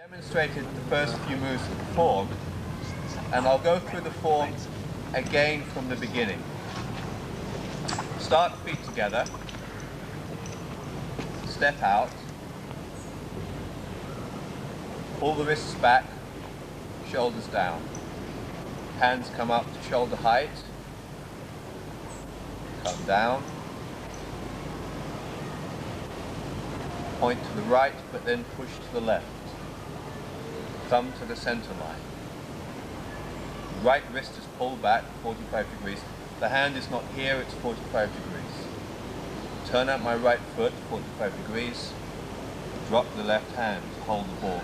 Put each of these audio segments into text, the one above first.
Demonstrated the first few moves of the form, and I'll go through the form again from the beginning. Start feet together, step out, pull the wrists back, shoulders down, hands come up to shoulder height, come down, point to the right but then push to the left. Thumb to the center line. Right wrist is pulled back 45 degrees. The hand is not here, it's 45 degrees. Turn out my right foot 45 degrees. Drop the left hand to hold the ball.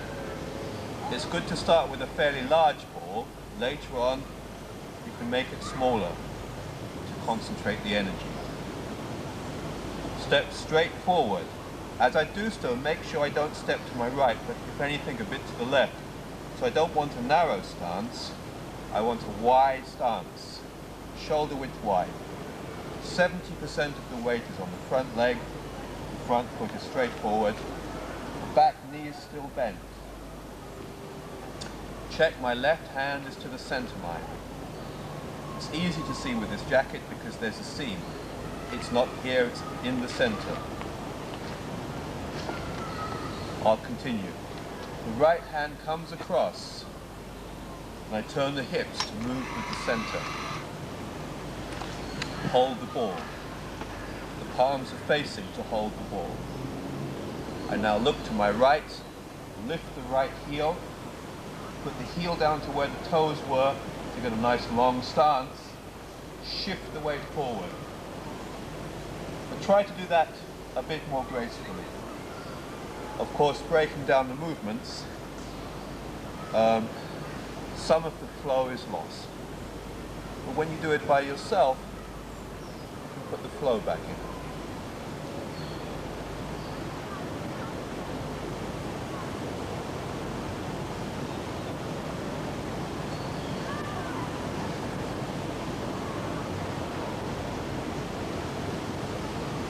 It's good to start with a fairly large ball. Later on, you can make it smaller to concentrate the energy. Step straight forward. As I do so, make sure I don't step to my right, but if anything, a bit to the left. So I don't want a narrow stance, I want a wide stance, shoulder width wide. 70% of the weight is on the front leg, the front foot is straight forward, the back knee is still bent. Check my left hand is to the center line. It's easy to see with this jacket because there's a seam. It's not here, it's in the center. I'll continue. The right hand comes across, and I turn the hips to move with the center. Hold the ball. The palms are facing to hold the ball. I now look to my right, lift the right heel, put the heel down to where the toes were to get a nice long stance, shift the weight forward. But try to do that a bit more gracefully. Of course, breaking down the movements, some of the flow is lost. But when you do it by yourself, you can put the flow back in.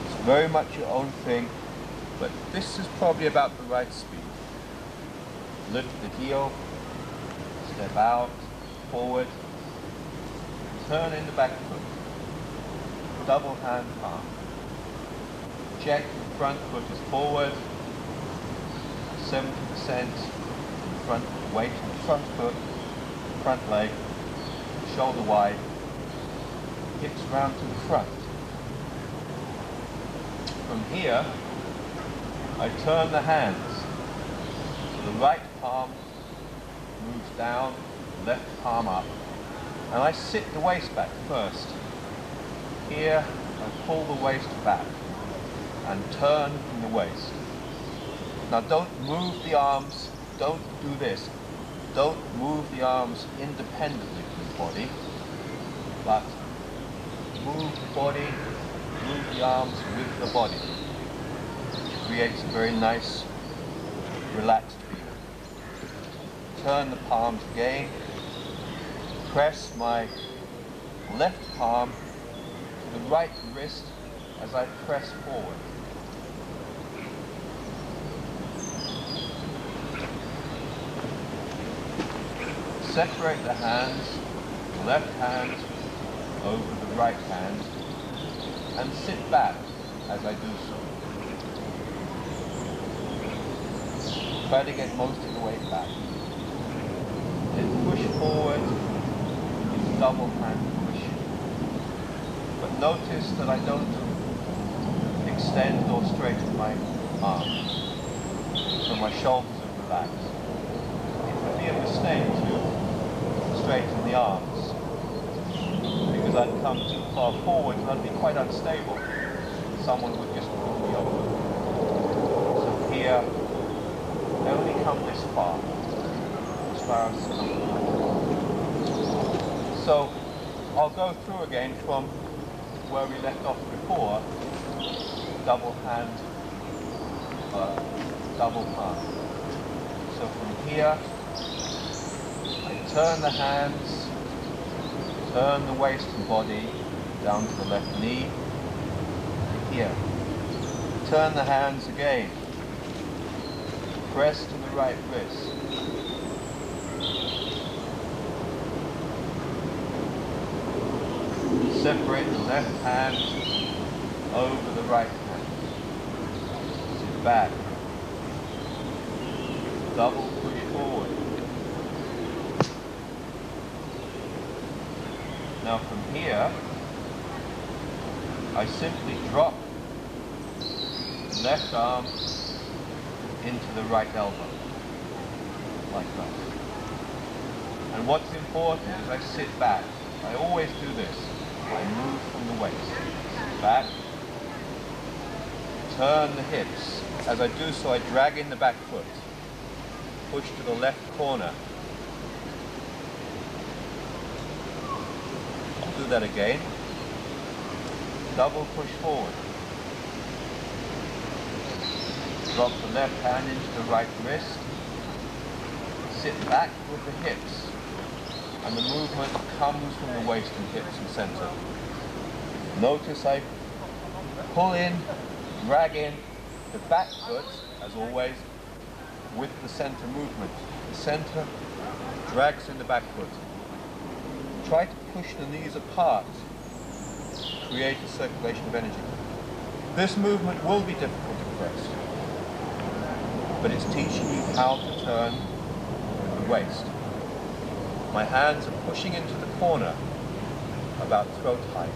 It's very much your own thing. But this is probably about the right speed. Lift the heel, step out, forward, turn in the back foot, double hand palm. Check the front foot is forward, 70% front weight on the front foot, front leg, shoulder wide, hips round to the front. From here, I turn the hands. So the right palm moves down, left palm up. And I sit the waist back first. Here, I pull the waist back and turn from the waist. Now don't move the arms, don't do this. Don't move the arms independently from the body, but move the body, move the arms with the body. Creates a very nice, relaxed feeling. Turn the palms again. Press my left palm to the right wrist as I press forward. Separate the hands, the left hand over the right hand, and sit back as I do so. Try to get most of the weight back. Then push forward in double hand push. But notice that I don't extend or straighten my arms. So my shoulders are relaxed. It would be a mistake to straighten the arms because I'd come too far forward and I'd be quite unstable. Someone would just pull me over. So here, I only come this far as it's comfortable. So I'll go through again from where we left off before, double hand, double palm. So from here, I turn the hands, turn the waist and body down to the left knee, here. Turn the hands again. Press to the right wrist. separate the left hand over the right hand. Sit back. Double push forward. Now from here, I simply drop the left arm into the right elbow, like that. And what's important is I sit back. I always do this. I move from the waist. Sit back, turn the hips. As I do so, I drag in the back foot. Push to the left corner. I'll do that again. Double push forward. Drop the left hand into the right wrist. Sit back with the hips. And the movement comes from the waist and hips and center. Notice I pull in, drag in the back foot, as always, with the center movement. The center drags in the back foot. Try to push the knees apart, create a circulation of energy. This movement will be difficult at first, but it's teaching you how to turn with the waist. My hands are pushing into the corner, about throat height.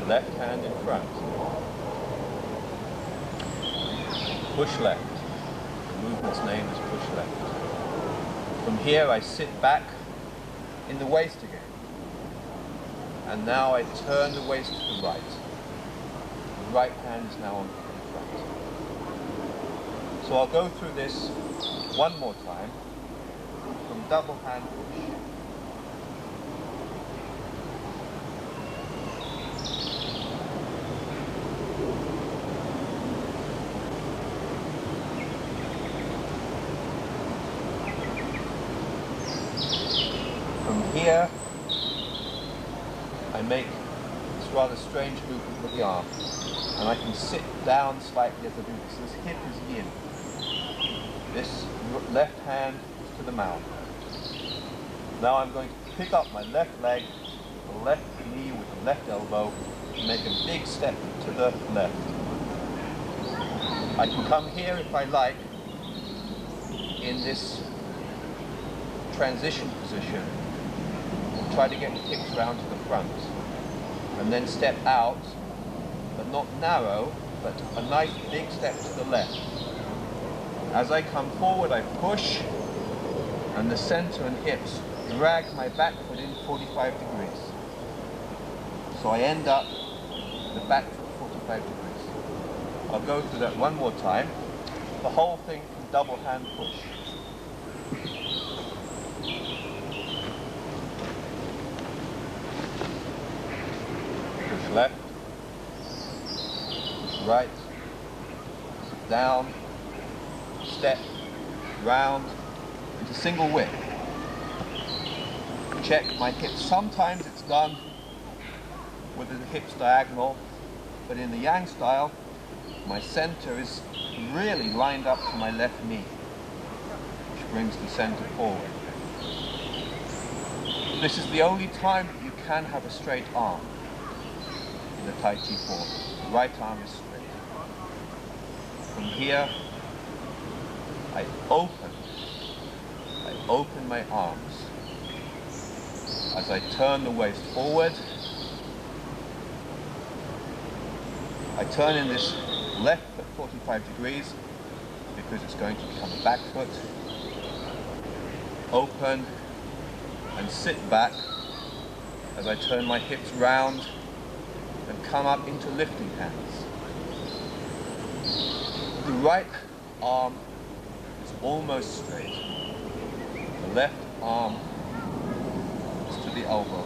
The left hand in front. Push left. The movement's name is push left. From here I sit back in the waist again. And now I turn the waist to the right. The right hand is now on in front. So I'll go through this one more time from double hand push. From here, I make this rather strange movement with the arm, and I can sit down slightly as I do this. This hip is in. This left hand is to the mouth. Now I'm going to pick up my left leg, the left knee with the left elbow, and make a big step to the left. I can come here if I like, in this transition position, and try to get the hips round to the front, and then step out, but not narrow, but a nice big step to the left. As I come forward, I push, and the center and hips drag my back foot in 45 degrees. So I end up the back foot 45 degrees. I'll go through that one more time. The whole thing from double hand push. Push left, push right, sit down, step, round, into single whip. Check my hips. Sometimes it's done with the hips diagonal, but in the Yang style, my center is really lined up to my left knee, which brings the center forward. This is the only time that you can have a straight arm in the Tai Chi form. The right arm is straight. From here, I open my arms. As I turn the waist forward, I turn in this left foot 45 degrees because it's going to become a back foot. Open and sit back as I turn my hips round and come up into lifting hands. The right arm is almost straight. The left arm is to the elbow.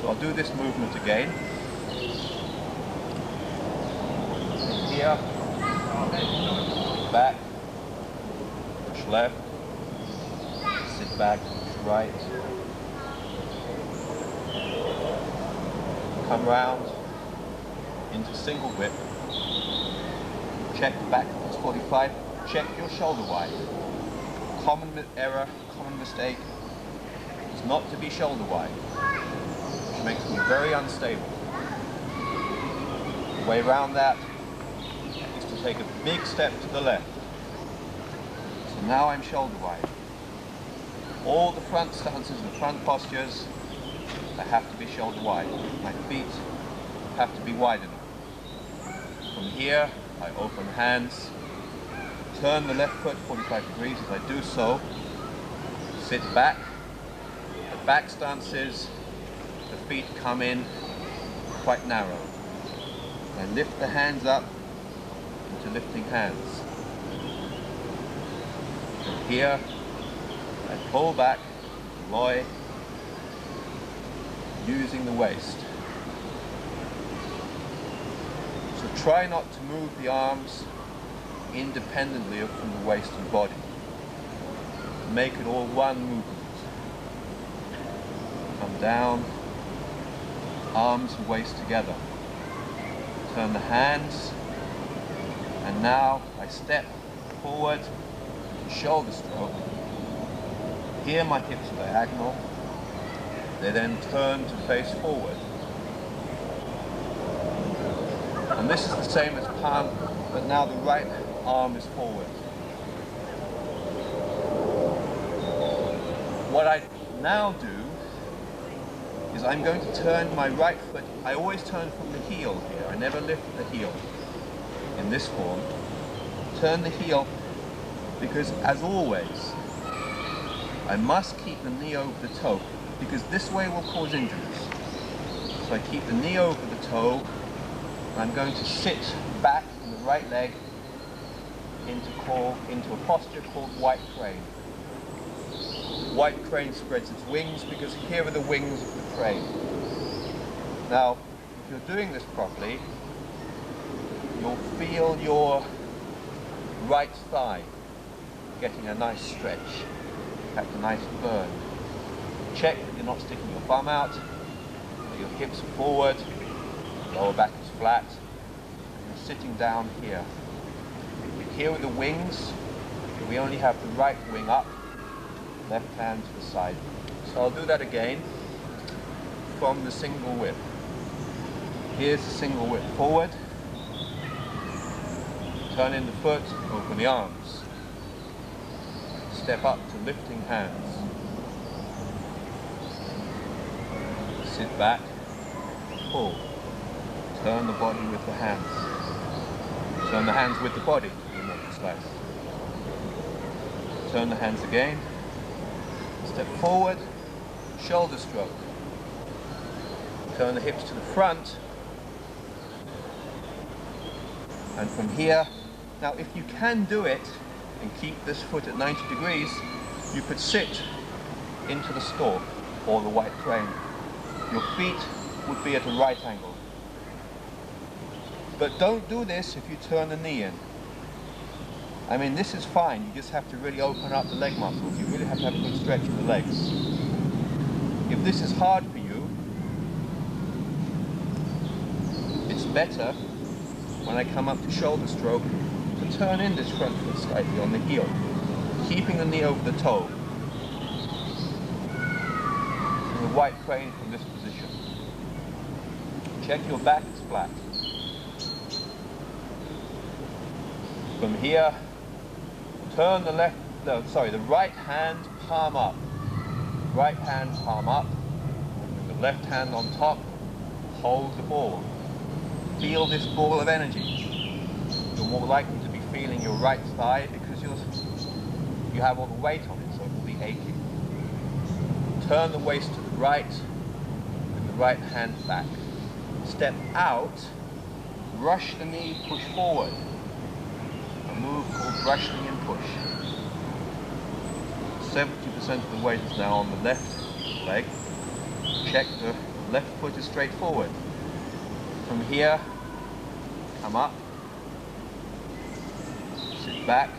So I'll do this movement again. Here, back, push left, sit back, push right, come round into single whip, check the back if it's 45, check your shoulder wide. Common error, common mistake is not to be shoulder wide. makes me very unstable. The way around that is to take a big step to the left. So now I'm shoulder wide. All the front stances and front postures, I have to be shoulder wide. My feet have to be wide enough. From here, I open hands, turn the left foot 45 degrees as I do so, sit back. The back stances, the feet come in quite narrow. I lift the hands up into lifting hands. From here, I pull back, deploy, using the waist. So try not to move the arms independently from the waist and body. Make it all one movement. Come down, arms and waist together. Turn the hands, and now I step forward, shoulder stroke. Here my hips are diagonal. They then turn to face forward. And this is the same as palm, but now the right arm is forward. What I now do is I'm going to turn my right foot. I always turn from the heel here. I never lift the heel in this form. Turn the heel because, as always, I must keep the knee over the toe because this way will cause injuries. So I keep the knee over the toe. And I'm going to sit back in the right leg into a posture called white crane. White crane spreads its wings because here are the wings of the crane. Now, if you're doing this properly, you'll feel your right thigh getting a nice stretch, in fact a nice burn. Check that you're not sticking your bum out, that your hips are forward, lower back is flat, and you're sitting down here. Here are the wings, we only have the right wing up, left hand to the side. So I'll do that again from the single whip. Here's the single whip forward, turn in the foot, open the arms, step up to lifting hands, sit back, pull, turn the body with the hands, turn the hands with the body to be more precise, turn the hands again, step forward, shoulder stroke, turn the hips to the front, and from here, now if you can do it and keep this foot at 90 degrees, you could sit into the stalk or the white crane. Your feet would be at a right angle. But don't do this if you turn the knee in. I mean, this is fine, you just have to really open up the leg muscles. You really have to have a good stretch of the legs. If this is hard for you, it's better when I come up to shoulder stroke to turn in this front foot slightly on the heel, keeping the knee over the toe. And the white crane from this position. Check your back is flat. From here, turn the right hand palm up. Right hand palm up. The left hand on top. Hold the ball. Feel this ball of energy. You're more likely to be feeling your right thigh because you have all the weight on it, so it will be aching. Turn the waist to the right and the right hand back. Step out, rush the knee, push forward. A move called brush knee and push. 70% of the weight is now on the left leg. Check the left foot is straight forward. From here, come up, sit back,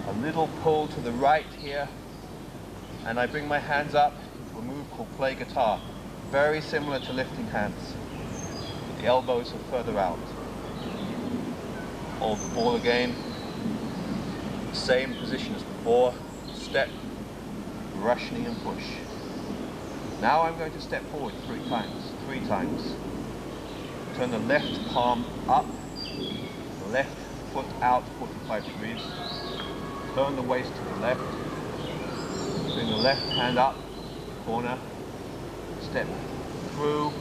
a little pull to the right here, and I bring my hands up into a move called play guitar. Very similar to lifting hands. The elbows are further out. Hold the ball again, same position as before, step, rush knee and push. Now I'm going to step forward 3 times. Turn the left palm up, the left foot out 45 degrees. Turn the waist to the left. Bring the left hand up, corner. Step through.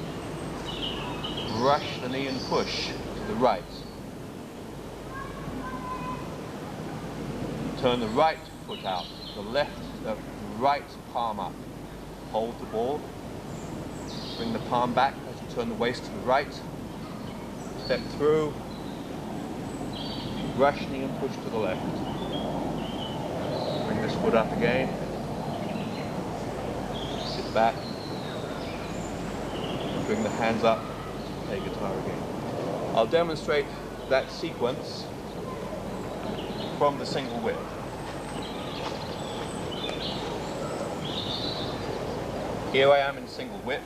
Brush the knee and push to the right. Turn the right foot out, the right palm up. Hold the ball. Bring the palm back as you turn the waist to the right. Step through. Brush knee and push to the left. Bring this foot up again. Sit back. Bring the hands up. Play guitar again. I'll demonstrate that sequence from the single whip. Here I am in single whip.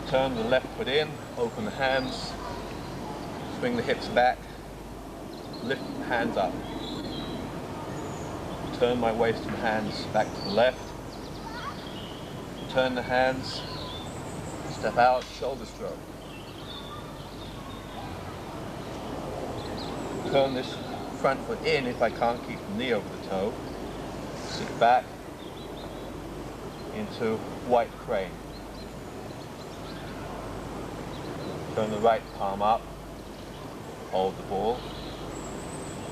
Turn the left foot in, open the hands, swing the hips back, lift the hands up. Turn my waist and hands back to the left. Turn the hands, step out, shoulder stroke. Turn this front foot in if I can't keep the knee over the toe. Sit back into white crane. Turn the right palm up, hold the ball.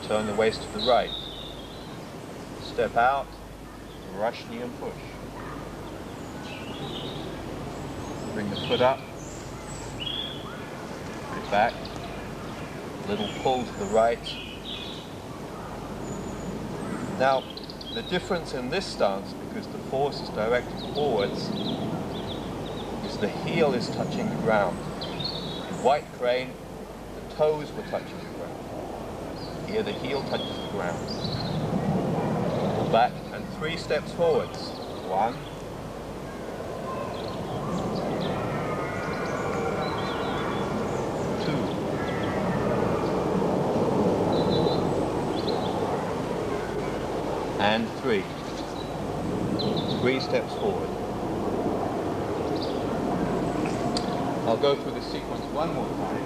Turn the waist to the right. Step out, rush knee and push. Bring the foot up, put it back, little pull to the right. Now, the difference in this stance, because the force is directed forwards, is the heel is touching the ground. In white crane, the toes were touching the ground. Here the heel touches the ground. Pull back and 3 steps forwards. 1, 2, and 3. 3 steps forward. I'll go through the sequence one more time.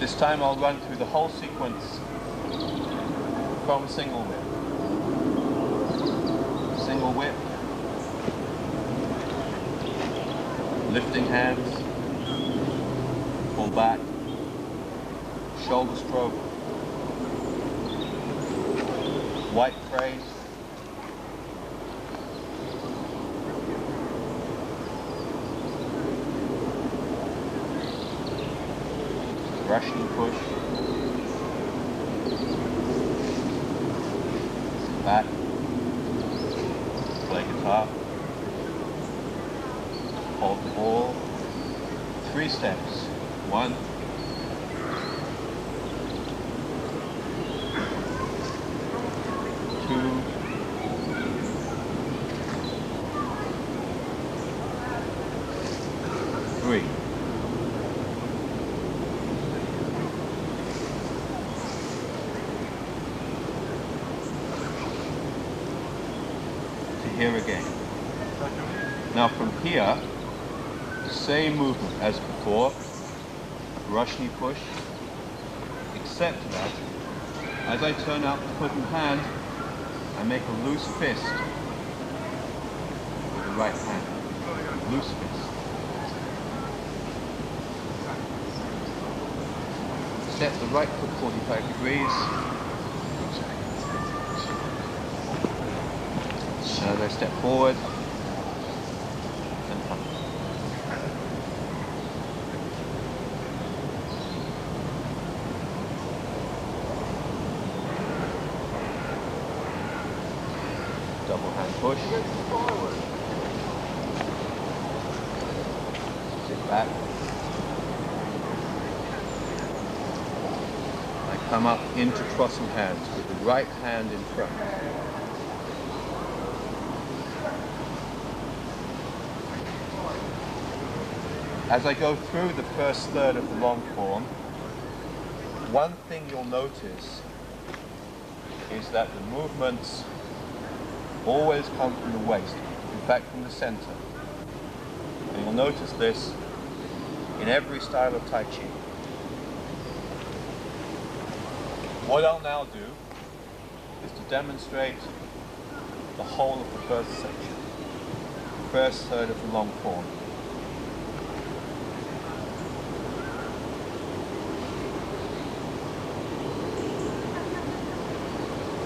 This time I'll run through the whole sequence from single whip. Single whip. Lifting hands. Pull back. Shoulder stroke. White crane. Russian push. Back. Play guitar. Hold the ball. 3 steps. 1, 2, 3. To here again. Now from here, same movement as before. Rush knee push. Except that, as I turn out the foot and hand, I make a loose fist with the right hand. Loose fist. Step the right foot 45 degrees. And as I step forward, and come. Double hand push. Sit back. I come up into crossing hands with the right hand in front. As I go through the first third of the long form, one thing you'll notice is that the movements always come from the waist, in fact from the center. And you'll notice this in every style of Tai Chi. What I'll now do is to demonstrate the whole of the first section, the first third of the long form.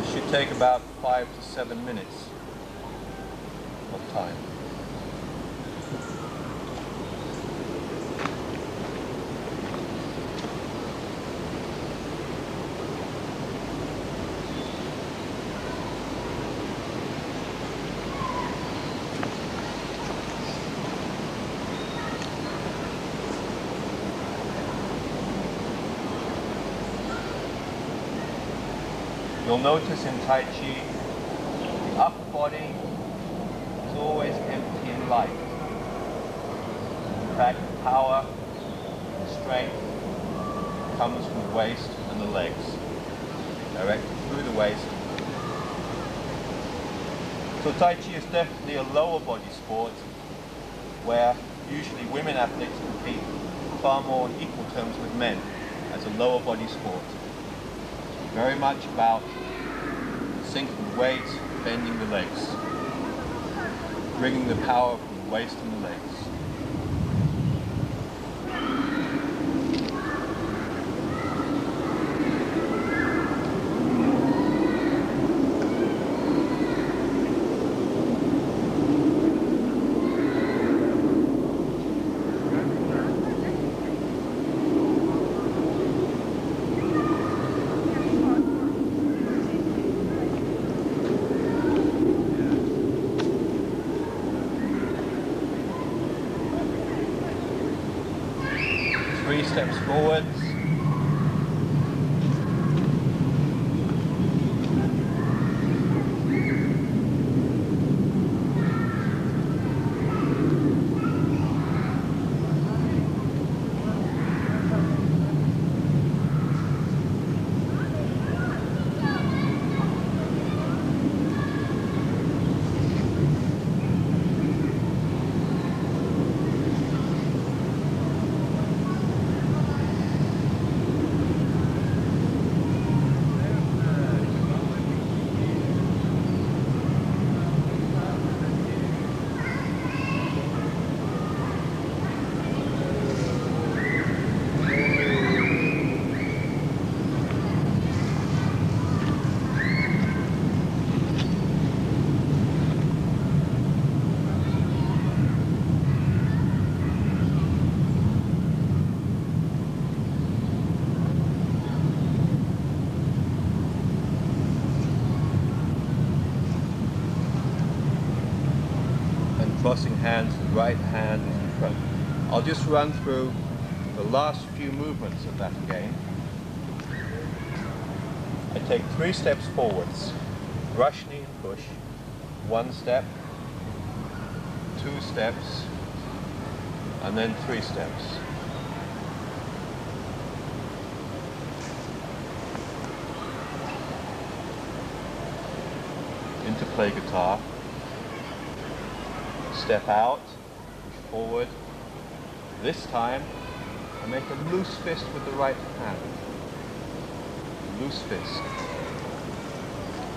This should take about 5 to 7 minutes of time. You'll notice in Tai Chi, the upper body is always empty and light. In fact, the power and strength comes from the waist and the legs, directed through the waist. So Tai Chi is definitely a lower body sport where usually women athletes compete far more on equal terms with men as a lower body sport. Very much about sinking the weight, bending the legs, bringing the power from the waist and the legs. Three steps forwards. Crossing hands, the right hand is in front. I'll just run through the last few movements of that again. I take 3 steps forwards, brush knee and push, 1 step, 2 steps, and then 3 steps. Into play guitar. Step out, push forward. This time, I make a loose fist with the right hand. Loose fist.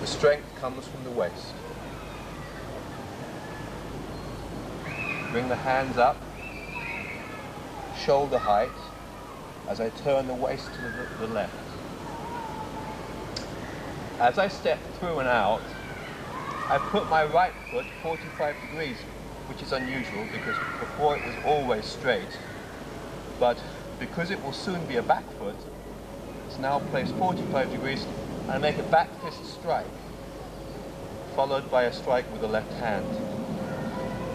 The strength comes from the waist. Bring the hands up, shoulder height, as I turn the waist to the left. As I step through and out, I put my right foot 45 degrees, which is unusual because before it was always straight, but because it will soon be a back foot, it's now placed 45 degrees, and I make a back fist strike, followed by a strike with the left hand.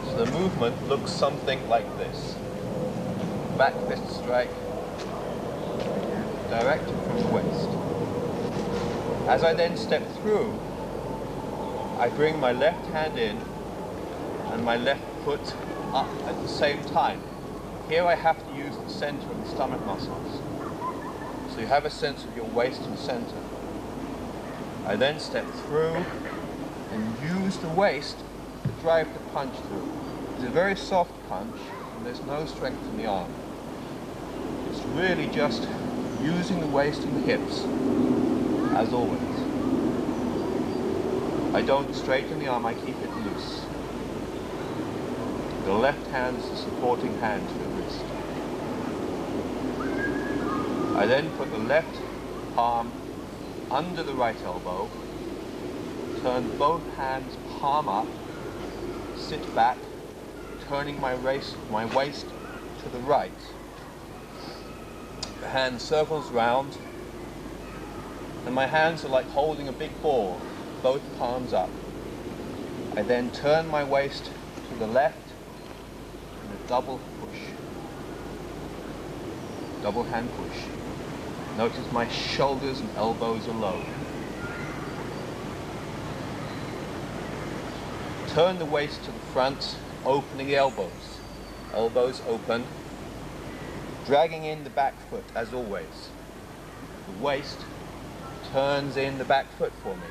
So the movement looks something like this. Back fist strike, directed from the waist. As I then step through, I bring my left hand in and my left foot up at the same time. Here I have to use the center of the stomach muscles. So you have a sense of your waist and center. I then step through and use the waist to drive the punch through. It's a very soft punch and there's no strength in the arm. It's really just using the waist and the hips, as always. I don't straighten the arm, I keep it loose. The left hand is the supporting hand to the wrist. I then put the left palm under the right elbow, turn both hands palm up, sit back, turning my waist to the right. The hand circles round, and my hands are like holding a big ball, both palms up. I then turn my waist to the left in a double push. Double hand push. Notice my shoulders and elbows are low. Turn the waist to the front, opening the elbows. Elbows open. Dragging in the back foot as always. The waist turns in the back foot for me.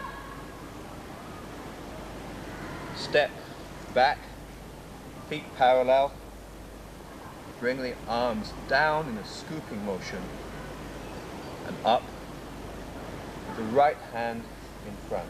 Step back, feet parallel. Bring the arms down in a scooping motion and up with the right hand in front.